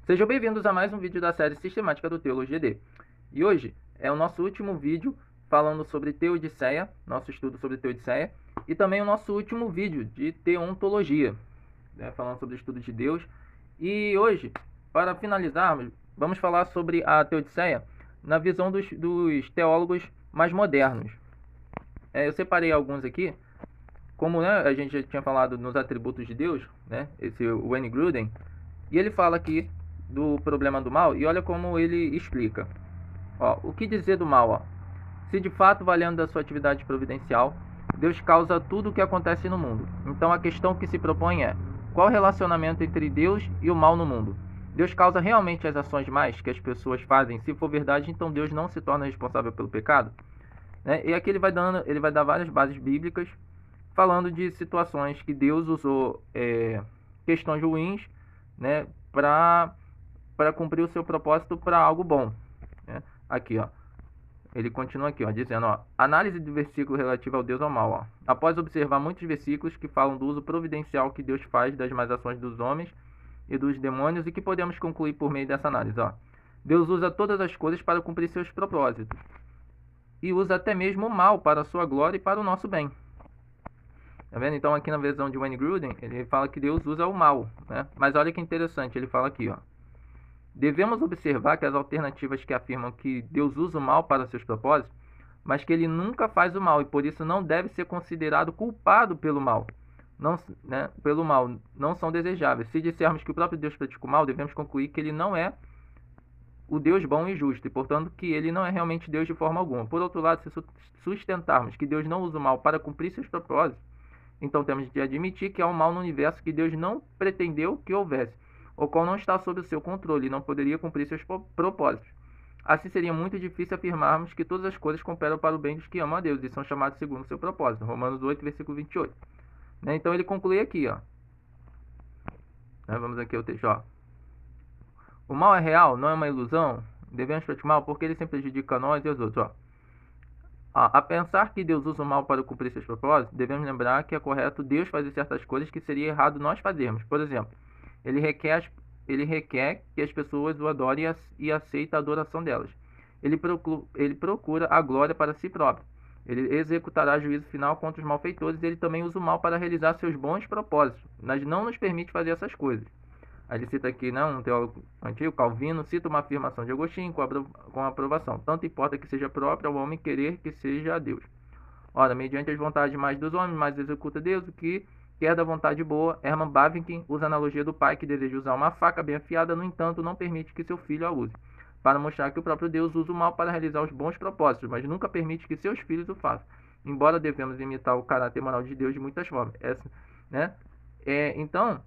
Sejam bem-vindos a mais um vídeo da série Sistemática do Teologia D. E hoje é o nosso último vídeo falando sobre Teodiceia, nosso estudo sobre Teodiceia, e também o nosso último vídeo de Teontologia, né, falando sobre o estudo de Deus. E hoje, para finalizarmos, vamos falar sobre a Teodiceia na visão dos teólogos mais modernos. Eu separei alguns aqui, como né, a gente já tinha falado nos atributos de Deus, né, esse Wayne Grudem, e ele fala aqui do problema do mal, e olha como ele explica. Ó, o que dizer do mal? Ó? Se de fato, valendo da sua atividade providencial, Deus causa tudo o que acontece no mundo. Então a questão que se propõe é: qual o relacionamento entre Deus e o mal no mundo? Deus causa realmente as ações mais que as pessoas fazem? Se for verdade, então Deus não se torna responsável pelo pecado? Né? E aqui ele vai dar várias bases bíblicas falando de situações que Deus usou questões ruins, né, para cumprir o seu propósito para algo bom. Né? Aqui, ó. Ele continua aqui, ó, dizendo, ó, análise do versículo relativo ao Deus ao mal. Ó. Após observar muitos versículos que falam do uso providencial que Deus faz das más ações dos homens e dos demônios, e que podemos concluir por meio dessa análise. Ó. Deus usa todas as coisas para cumprir seus propósitos. E usa até mesmo o mal para a sua glória e para o nosso bem. Tá vendo? Então aqui na visão de Wayne Grudem, ele fala que Deus usa o mal. Né? Mas olha que interessante, ele fala aqui, ó. Devemos observar que as alternativas que afirmam que Deus usa o mal para seus propósitos, mas que ele nunca faz o mal e por isso não deve ser considerado culpado pelo mal, não são desejáveis. Se dissermos que o próprio Deus pratica o mal, devemos concluir que ele não é o Deus bom e justo e, portanto, que ele não é realmente Deus de forma alguma. Por outro lado, se sustentarmos que Deus não usa o mal para cumprir seus propósitos, então temos de admitir que há um mal no universo que Deus não pretendeu que houvesse, o qual não está sob o seu controle e não poderia cumprir seus propósitos. Assim seria muito difícil afirmarmos que todas as coisas cooperam para o bem dos que amam a Deus e são chamados segundo o seu propósito. Romanos 8, versículo 28. Então ele conclui aqui, ó. Vamos aqui ao texto, ó. O mal é real, não é uma ilusão. Devemos praticar o mal porque ele sempre prejudica a nós e aos outros, ó. A pensar que Deus usa o mal para cumprir seus propósitos, devemos lembrar que é correto Deus fazer certas coisas que seria errado nós fazermos. Por exemplo, ele requer que as pessoas o adorem e aceitem a adoração delas. Ele procura a glória para si próprio. Ele executará juízo final contra os malfeitores e ele também usa o mal para realizar seus bons propósitos, mas não nos permite fazer essas coisas. Aí ele cita aqui, né, um teólogo antigo, Calvino, cita uma afirmação de Agostinho com aprovação. Tanto importa que seja próprio ao homem querer que seja a Deus. Ora, mediante as vontades mais dos homens, mais executa Deus o que quer da vontade boa. Hermann Bavinck usa a analogia do pai que deseja usar uma faca bem afiada, no entanto, não permite que seu filho a use, para mostrar que o próprio Deus usa o mal para realizar os bons propósitos, mas nunca permite que seus filhos o façam. Embora devemos imitar o caráter moral de Deus de muitas formas. Então,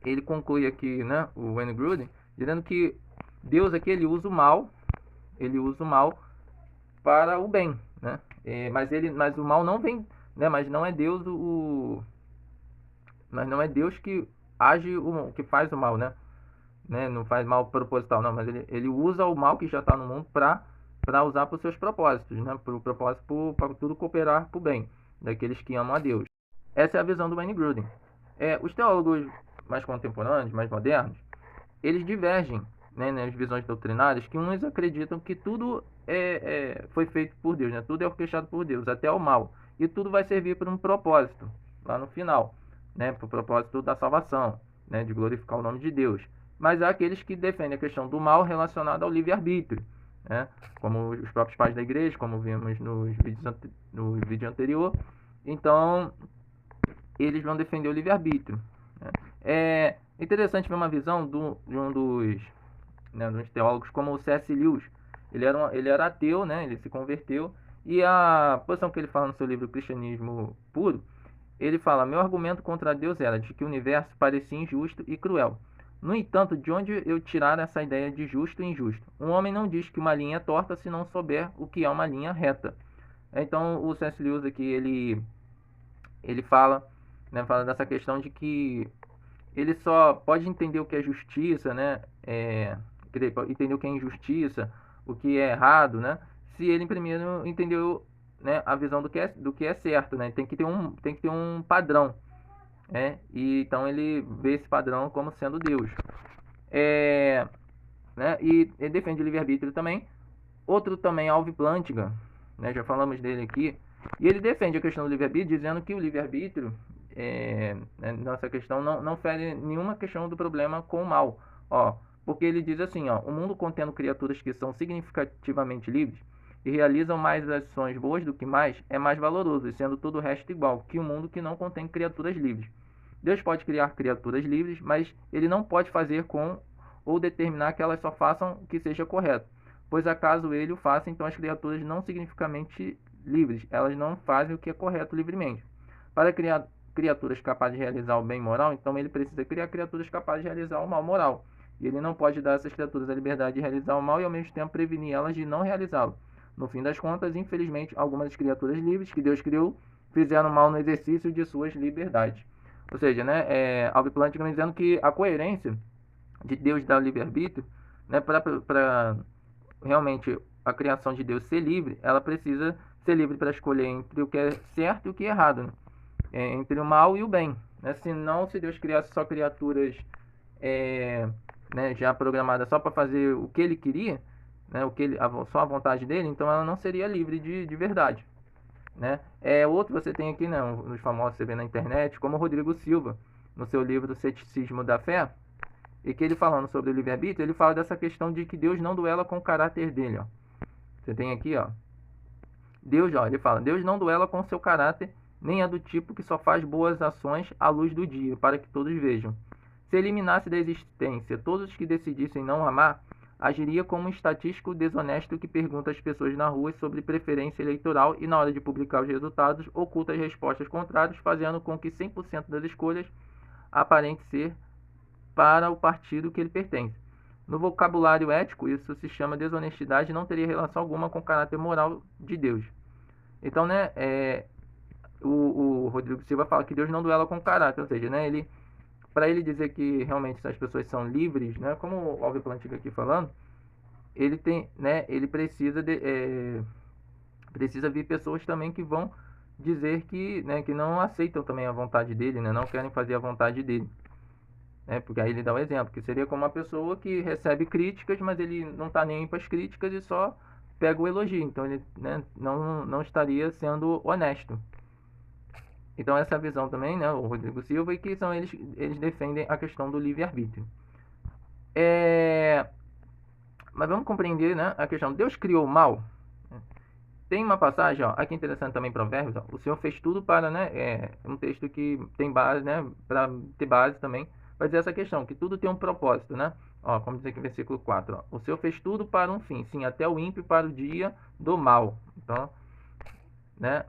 ele conclui aqui, né, o Wayne Grudem, dizendo que Deus aqui ele usa o mal para o bem, né? Mas o mal não vem, né? Mas não é Deus que age que faz o mal, né? Não faz mal proposital, não, mas ele usa o mal que já está no mundo para usar para os seus propósitos, né? Para o propósito para tudo cooperar para o bem daqueles que amam a Deus. Essa é a visão do Wayne Grudem. Os teólogos mais contemporâneos, mais modernos, eles divergem, né, nas visões doutrinárias, que uns acreditam que tudo foi feito por Deus, né? Tudo é orquestrado por Deus, até o mal, e tudo vai servir para um propósito lá no final, né, para o propósito da salvação, né, de glorificar o nome de Deus. Mas há aqueles que defendem a questão do mal relacionada ao livre-arbítrio, né, como os próprios pais da igreja, como vimos no vídeo anterior. Então, eles vão defender o livre-arbítrio. Né? É interessante ver uma visão de um dos teólogos como o C.S. Lewis. Ele era ateu, né? Ele se converteu, e a posição que ele fala no seu livro Cristianismo Puro, ele fala: meu argumento contra Deus era de que o universo parecia injusto e cruel. No entanto, de onde eu tirar essa ideia de justo e injusto? Um homem não diz que uma linha é torta se não souber o que é uma linha reta. Então, o C.S. Lewis aqui, ele fala, né, fala dessa questão de que ele só pode entender o que é justiça, né, entender o que é injustiça, o que é errado, né, se ele primeiro entendeu, né, a visão do que é certo, né, tem que ter um padrão, né, e então ele vê esse padrão como sendo Deus. Né, e ele defende o livre-arbítrio também. Outro também, Alvin Plantinga, né, já falamos dele aqui, e ele defende a questão do livre-arbítrio, dizendo que o livre-arbítrio, né, nossa questão, não fere nenhuma questão do problema com o mal. Ó, porque ele diz assim, ó, o mundo contendo criaturas que são significativamente livres e realizam mais ações boas do que mais, é mais valoroso, e sendo todo o resto igual, que o mundo que não contém criaturas livres. Deus pode criar criaturas livres, mas ele não pode fazer com ou determinar que elas só façam o que seja correto. Pois acaso ele o faça, então as criaturas não significativamente livres, elas não fazem o que é correto livremente. Para criar criaturas capazes de realizar o bem moral, então ele precisa criar criaturas capazes de realizar o mal moral. E ele não pode dar a essas criaturas a liberdade de realizar o mal e ao mesmo tempo prevenir elas de não realizá-lo. No fim das contas, infelizmente, algumas das criaturas livres que Deus criou fizeram mal no exercício de suas liberdades. Ou seja, né, Alvin Plantinga dizendo que a coerência de Deus dar o livre-arbítrio, né, para realmente a criação de Deus ser livre, ela precisa ser livre para escolher entre o que é certo e o que é errado, né? Entre o mal e o bem. Né? Senão, se Deus criasse só criaturas né, já programadas só para fazer o que ele queria, né, só a vontade dele, então ela não seria livre de verdade. Né? Outro você tem aqui, né, nos famosos você vê na internet, como o Rodrigo Silva, no seu livro Ceticismo da Fé, e que ele falando sobre o livre-arbítrio, ele fala dessa questão de que Deus não duela com o caráter dele. Ó. Você tem aqui, ó, Deus, ó, ele fala, Deus não duela com o seu caráter, nem é do tipo que só faz boas ações à luz do dia, para que todos vejam. Se eliminasse da existência todos os que decidissem não amar, agiria como um estatístico desonesto que pergunta às pessoas na rua sobre preferência eleitoral e, na hora de publicar os resultados, oculta as respostas contrárias, fazendo com que 100% das escolhas aparente ser para o partido que ele pertence. No vocabulário ético, isso se chama desonestidade e não teria relação alguma com o caráter moral de Deus. Então, né, o Rodrigo Silva fala que Deus não duela com o caráter, ou seja, né, para ele dizer que realmente as pessoas são livres, né, como o Alvin Plantinga aqui falando, ele tem, né, ele precisa vir pessoas também que vão dizer que, né, que não aceitam também a vontade dele, né, não querem fazer a vontade dele. Porque aí ele dá o exemplo, que seria como uma pessoa que recebe críticas, mas ele não está nem para as críticas e só pega o elogio. Então ele, né, não estaria sendo honesto. Então essa é a visão também, né, o Rodrigo Silva, e que são eles defendem a questão do livre-arbítrio. Mas vamos compreender, né, a questão. Deus criou o mal. Tem uma passagem, ó, aqui interessante também, Provérbios, ó, o Senhor fez tudo para, né, um texto que tem base, né, para ter base também, vai dizer essa questão, que tudo tem um propósito, né? Ó, como diz aqui no versículo 4, ó, o Senhor fez tudo para um fim, sim, até o ímpio para o dia do mal. Então, né,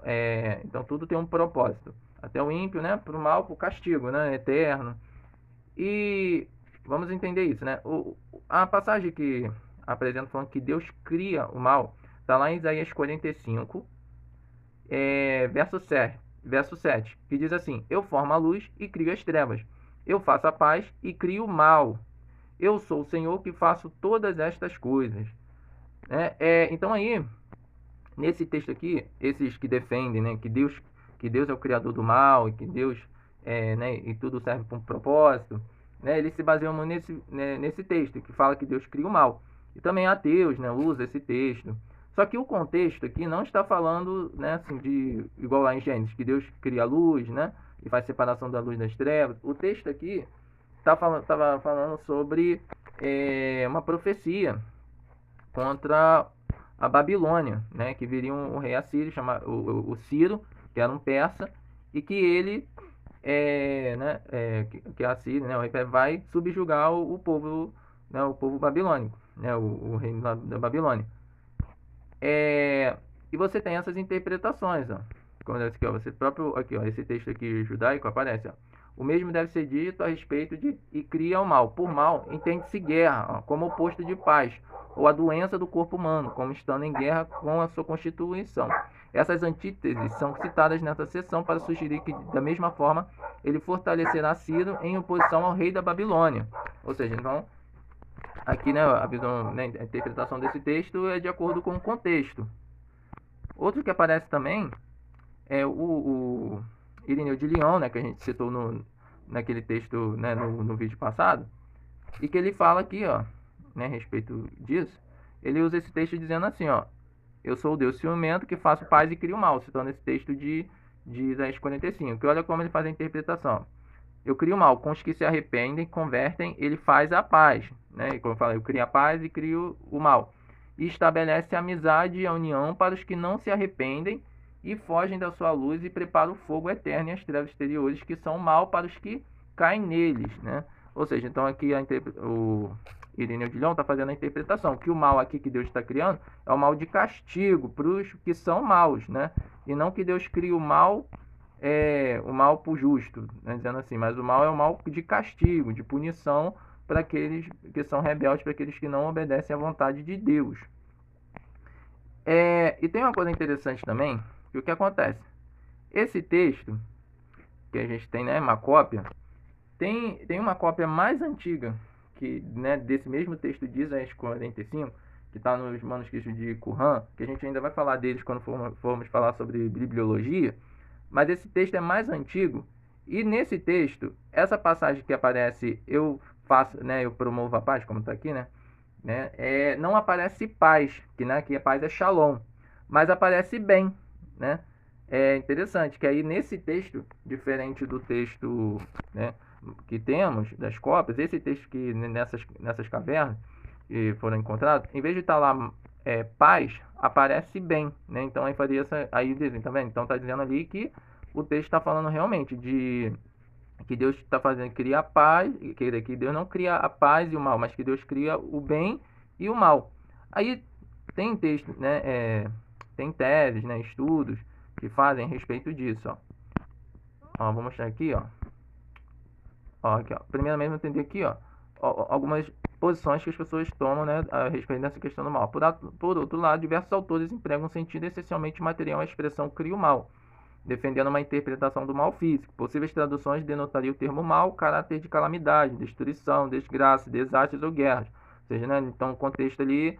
então tudo tem um propósito. Até o ímpio, né, para o mal, para o castigo, né, eterno. E vamos entender isso, né? A passagem que apresenta falando que Deus cria o mal, está lá em Isaías 45, verso 7, que diz assim, eu formo a luz e crio as trevas. Eu faço a paz e crio o mal. Eu sou o Senhor que faço todas estas coisas. Então aí, nesse texto aqui, esses que defendem, né, que Deus é o criador do mal e que Deus né, e tudo serve para um propósito, né, eles se baseiam nesse texto que fala que Deus cria o mal. E também ateus, né, usa esse texto. Só que o contexto aqui não está falando, né, assim, de igual lá em Gênesis, que Deus cria a luz, né, e faz separação da luz das trevas. O texto aqui estava falando sobre uma profecia contra a Babilônia, né, que viria um rei assírio, chamado o Ciro, que era um persa, e que ele, que a Síria, né, o rei vai subjugar o povo, né, o povo babilônico, né, o reino da Babilônia. E você tem essas interpretações, ó. Como aqui, ó, você próprio aqui, ó, esse texto aqui judaico aparece, ó. O mesmo deve ser dito a respeito de e cria o mal. Por mal, entende-se guerra, ó, como oposto de paz, ou a doença do corpo humano, como estando em guerra com a sua constituição. Essas antíteses são citadas nessa seção para sugerir que, da mesma forma, ele fortalecerá Ciro em oposição ao rei da Babilônia. Ou seja, então, aqui, né, a visão, né, a interpretação desse texto é de acordo com o contexto. Outro que aparece também é o Irineu de Lyon, né, que a gente citou naquele texto, né, no vídeo passado, E que ele fala aqui, ó, né, a respeito disso, ele usa esse texto dizendo assim, ó, eu sou o Deus ciumento que faço paz e crio mal, citando esse texto de Isaías 45. Que olha como ele faz a interpretação. Eu crio mal com os que se arrependem, convertem, ele faz a paz, né? E como eu falei, eu crio a paz e crio o mal. E estabelece a amizade e a união para os que não se arrependem e fogem da sua luz e prepara o fogo eterno e as trevas exteriores que são mal para os que caem neles, né? Ou seja, então aqui o Irineu de Lyon está fazendo a interpretação que o mal aqui que Deus está criando é o mal de castigo para os que são maus, né? E não que Deus crie o mal para o justo, né? Dizendo assim, mas o mal é o mal de castigo, de punição para aqueles que são rebeldes, para aqueles que não obedecem à vontade de Deus. E tem uma coisa interessante também, que o que acontece? Esse texto, que a gente tem, né, uma cópia, tem uma cópia mais antiga, que, né, desse mesmo texto de Isaías 45, que está nos manuscritos de Qumran, que a gente ainda vai falar deles quando formos falar sobre bibliologia, mas esse texto é mais antigo, e nesse texto, essa passagem que aparece, eu faço, né, eu promovo a paz, como está aqui, né, não aparece paz, que, né, que a paz é shalom, mas aparece bem, né? É interessante que aí nesse texto, diferente do texto, né, que temos das cópias, esse texto que nessas cavernas que foram encontradas, em vez de estar lá paz, aparece bem, né? Então aí faria aí dizem, tá vendo? Então tá dizendo ali que o texto está falando realmente de que Deus está fazendo criar a paz, que Deus não cria a paz e o mal, mas que Deus cria o bem e o mal. Aí tem texto, né? Tem teses, né? Estudos que fazem a respeito disso, ó. Vou mostrar aqui, ó. Aqui, ó. Primeiramente, eu entendi aqui, ó, algumas posições que as pessoas tomam, né, a respeito dessa questão do mal. Por outro lado, diversos autores empregam um sentido essencialmente material à expressão cria o mal, defendendo uma interpretação do mal físico. Possíveis traduções denotariam o termo mal, caráter de calamidade, destruição, desgraça, desastres ou guerras. Ou seja, né, então o contexto ali,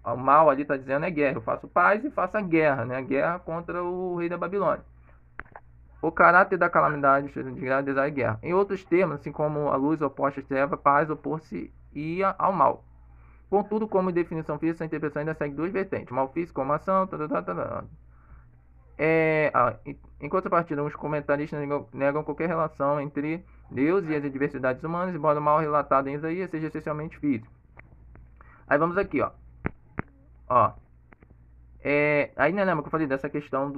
o mal ali está dizendo guerra. Eu faço paz e faço a guerra, né, a guerra contra o rei da Babilônia. O caráter da calamidade, desgraça, desastre e guerra. Em outros termos, assim como a luz oposta às trevas, paz opor-se-ia ao mal. Contudo, como definição física, essa interpretação ainda segue duas vertentes. Mal físico como ação, em contrapartida, os comentaristas negam qualquer relação entre Deus e as adversidades humanas, embora o mal relatado em Isaías seja essencialmente físico. Aí vamos aqui, ó. Aí né, lembra que eu falei dessa questão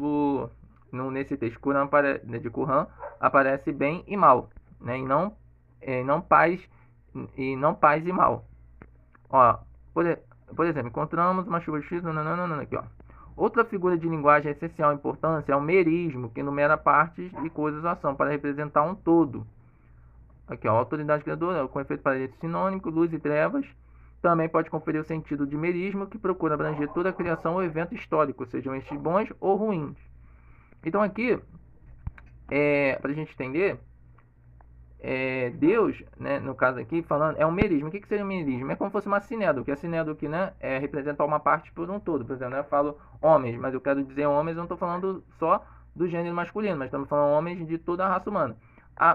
nesse texto de Qumran aparece bem e mal, né? E não paz e mal. Por exemplo, encontramos uma chuva de X, aqui, ó. Outra figura de linguagem de essencial importância é o merismo, que enumera partes e coisas ou ação para representar um todo. Aqui, ó, autoridade criadora, com efeito paralelo sinônimo, luz e trevas. Também pode conferir o sentido de merismo, que procura abranger toda a criação ou evento histórico, sejam estes bons ou ruins. Então aqui, para a gente entender, Deus, né, no caso aqui, falando, é um merismo. O que seria um merismo? É como se fosse uma sinédoque, que a sinédoque, né, representa uma parte por um todo. Por exemplo, né, eu falo homens, mas eu quero dizer homens, eu não estou falando só do gênero masculino, mas estamos falando homens de toda a raça humana.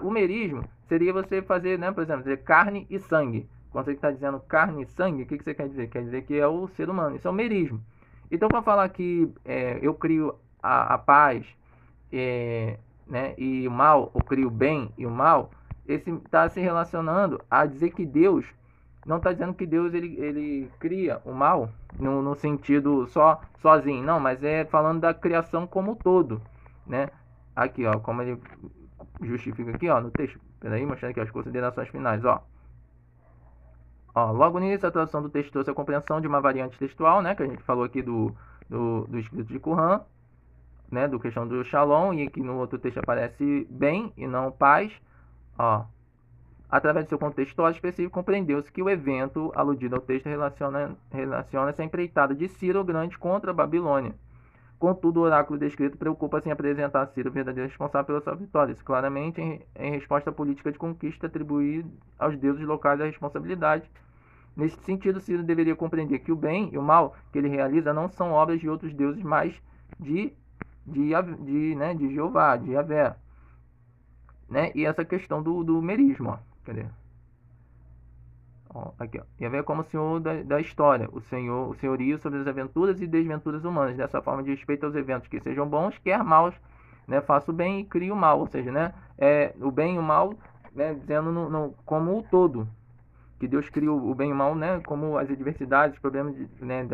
O merismo seria você fazer, né, por exemplo, dizer carne e sangue. Quando você está dizendo carne e sangue, o que você quer dizer? Quer dizer que é o ser humano. Isso é o merismo. Então, para falar que eu crio a paz, né, e o mal, eu crio o bem e o mal, esse está se relacionando a dizer que Deus não está dizendo que Deus ele cria o mal no sentido sozinho, não, mas é falando da criação como um todo, né? Aqui, ó, como ele justifica aqui, ó, no texto. Peraí, mostrando aqui as considerações finais, ó. Logo no início, a tradução do texto trouxe a compreensão de uma variante textual, né, que a gente falou aqui do escrito de Qumran, né, do questão do Shalom, e que no outro texto aparece bem e não paz. Através do seu contexto histórico específico, compreendeu-se que o evento aludido ao texto relaciona-se à empreitada de Ciro o Grande contra a Babilônia. Contudo, o oráculo descrito preocupa-se em apresentar Ciro o verdadeiro responsável pela sua vitória, isso claramente em resposta à política de conquista atribuir aos deuses locais a responsabilidade. Nesse sentido, Ciro deveria compreender que o bem e o mal que ele realiza não são obras de outros deuses, mas de Jeová, de Yahvé. Né? E essa questão do merismo, cadê? Ó, aqui, ó. Yahvé é como o Senhor da história, o senhorio sobre as aventuras e desventuras humanas. Dessa forma, de respeito aos eventos que sejam bons, quer maus, né? Faça o bem e crie o mal. Ou seja, né? O bem e o mal, né? Dizendo como o todo. Que Deus cria o bem e o mal, né? Como as adversidades, os problemas né?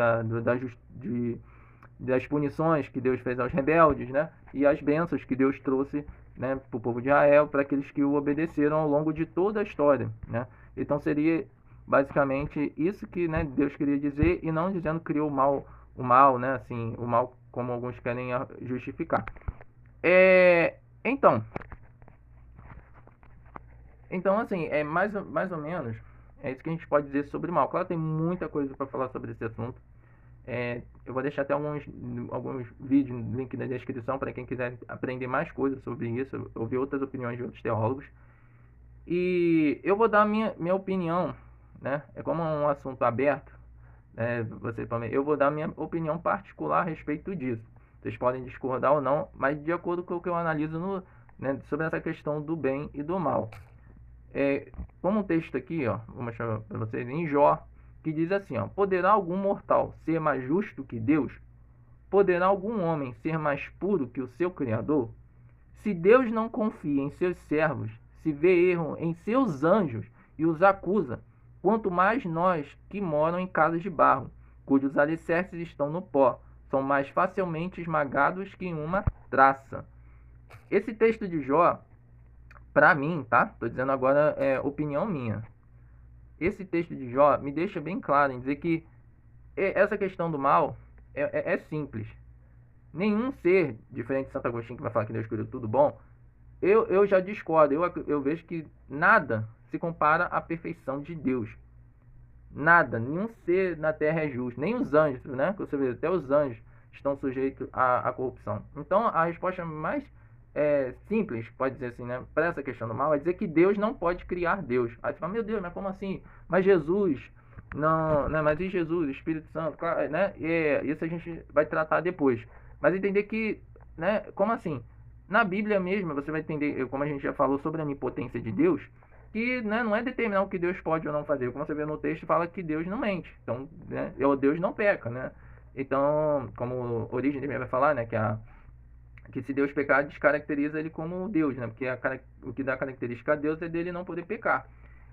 Das punições que Deus fez aos rebeldes, né? E as bênçãos que Deus trouxe, né, para o povo de Israel, para aqueles que o obedeceram ao longo de toda a história, né? Então seria basicamente isso que, né, Deus queria dizer, e não dizendo que criou o mal, né? Assim, o mal como alguns querem justificar. Então, assim, mais ou menos é isso que a gente pode dizer sobre o mal. Claro, tem muita coisa para falar sobre esse assunto. Eu vou deixar até alguns vídeos, link na descrição, para quem quiser aprender mais coisas sobre isso, ouvir outras opiniões de outros teólogos. E eu vou dar minha opinião, né? É como um assunto aberto, né? Eu vou dar minha opinião particular a respeito disso. Vocês podem discordar ou não, mas de acordo com o que eu analiso né, sobre essa questão do bem e do mal. Como um texto aqui, ó, vou mostrar para vocês em Jó, que diz assim, ó: poderá algum mortal ser mais justo que Deus? Poderá algum homem ser mais puro que o seu Criador? Se Deus não confia em seus servos, se vê erro em seus anjos e os acusa, quanto mais nós que moram em casas de barro, cujos alicerces estão no pó, são mais facilmente esmagados que uma traça. Esse texto de Jó, para mim, tá? Tô dizendo agora, opinião minha. Esse texto de Jó me deixa bem claro em dizer que essa questão do mal é simples. Nenhum ser, diferente de Santo Agostinho, que vai falar que Deus criou tudo bom, eu já discordo. Eu vejo que nada se compara à perfeição de Deus. Nada, nenhum ser na Terra é justo, nem os anjos, né? Você vê, até os anjos estão sujeitos à corrupção. Então, a resposta mais simples, pode dizer assim, né, para essa questão do mal, é dizer que Deus não pode criar Deus. Aí você fala, meu Deus, mas como assim? Mas Jesus, não, né, mas e Jesus, Espírito Santo, claro, né? Isso a gente vai tratar depois. Mas entender que, né, como assim? Na Bíblia mesmo, você vai entender, como a gente já falou sobre a onipotência de Deus, que, né, não é determinar o que Deus pode ou não fazer. Como você vê no texto, fala que Deus não mente. Então, né, Deus não peca, né? Então, como Origem também vai falar, né, que se Deus pecar, descaracteriza ele como Deus, né? Porque o que dá característica a Deus é dele não poder pecar.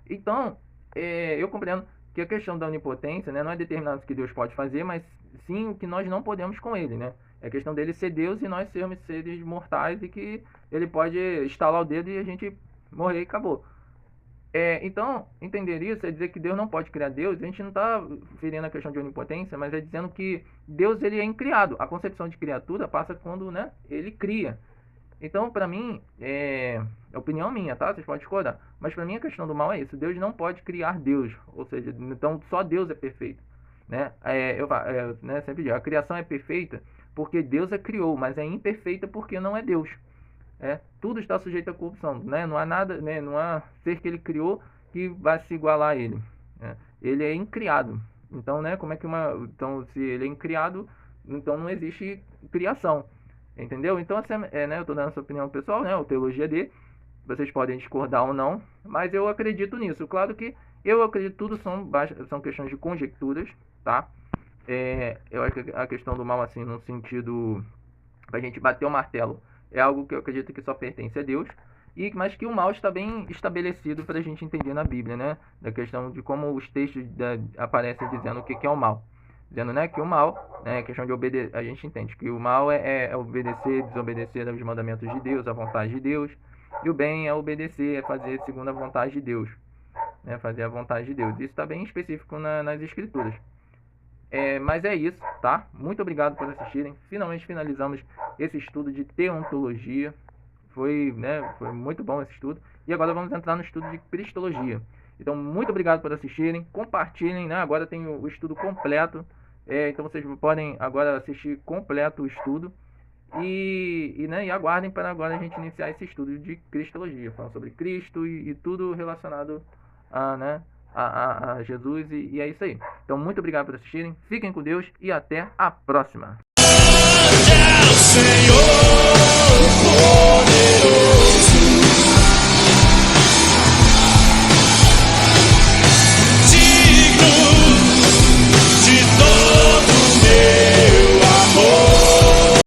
Então, eu compreendo que a questão da onipotência, né, não é determinar o que Deus pode fazer, mas sim o que nós não podemos com ele, né? É questão dele ser Deus e nós sermos seres mortais, e que ele pode estalar o dedo e a gente morrer e acabou. Então, entender isso é dizer que Deus não pode criar Deus. A gente não está ferindo a questão de onipotência, mas é dizendo que Deus, ele é incriado. A concepção de criatura passa quando, né, ele cria. Então, para mim, é opinião minha, tá? Vocês podem discordar. Mas para mim a questão do mal é isso. Deus não pode criar Deus. Ou seja, então só Deus é perfeito, né? Né, sempre digo, a criação é perfeita porque Deus a criou, mas é imperfeita porque não é Deus. Tudo está sujeito à corrupção, né? Não há nada, né? Não há ser que ele criou que vai se igualar a ele. Ele é incriado. Então, né? Como é que então, se ele é incriado, então não existe criação, entendeu? Então, né? Eu estou dando essa opinião pessoal, né? O teologia de vocês podem discordar ou não, mas eu acredito nisso. Claro que eu acredito que tudo são questões de conjecturas, tá? Eu acho que a questão do mal, assim, no sentido pra gente bater o martelo, é algo que eu acredito que só pertence a Deus, mas que o mal está bem estabelecido para a gente entender na Bíblia, né? Da questão de como os textos aparecem dizendo o que é o mal. Dizendo, né, que o mal, né, a questão de obedecer, a gente entende que o mal é obedecer, desobedecer aos mandamentos de Deus, à vontade de Deus, e o bem é obedecer, é fazer segundo a vontade de Deus, né, fazer a vontade de Deus. Isso está bem específico nas Escrituras. Mas é isso, tá? Muito obrigado por assistirem. Finalmente finalizamos esse estudo de teontologia. Foi muito bom esse estudo. E agora vamos entrar no estudo de cristologia. Então, muito obrigado por assistirem. Compartilhem, né? Agora tem o estudo completo. Então, vocês podem agora assistir completo o estudo. E aguardem para agora a gente iniciar esse estudo de cristologia. Falando sobre Cristo e tudo relacionado a Jesus, e é isso aí. Então, muito obrigado por assistirem, fiquem com Deus e até a próxima.